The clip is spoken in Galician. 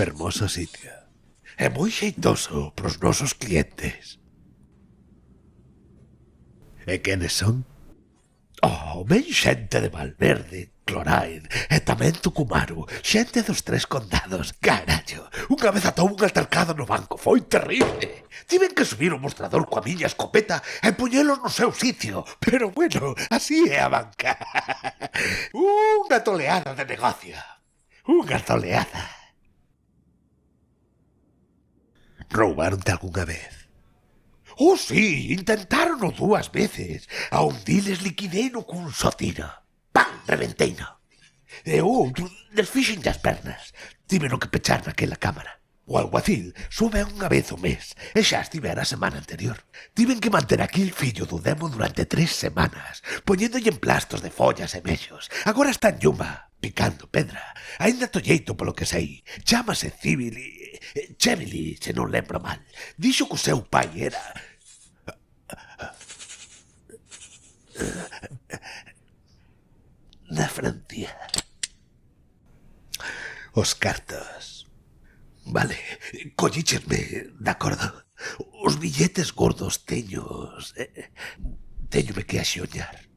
Fermoso sitio. É moi xeitoso pros nosos clientes. E quenes son? Oh, ven xente de Valverde, Clorain e tamén Tucumaru, xente dos 3 condados. Carallo, unha vez atou un altercado no banco, foi terrible. Tiven que subir o mostrador coa miña escopeta e poñelos no seu sitio. Pero bueno, así é a banca. Unha toleada de negocio. Unha toleada. Roubaronte algunha vez? Oh, sí, intentarono 2 veces. A un diles liquideino cun só tiro. ¡Pam! Reventeino. E o outro desfixen as pernas. Tiveno que pechar naquela cámara. O alguacil sube unha vez o mes e xa estivera a semana anterior. Tiven que manter aquí el fillo do demo durante 3 semanas, poñéndolle emplastos de follas e mexos. Agora está en Yuma, picando pedra. Ainda tolleito polo que sei. Chámase Cibili... Chevili, se non lembro mal. Dixo que o seu pai era... da Francia. Os cartos. Vale, collíchesme, de acordo. Os billetes gordos teños... teñome que axoñar.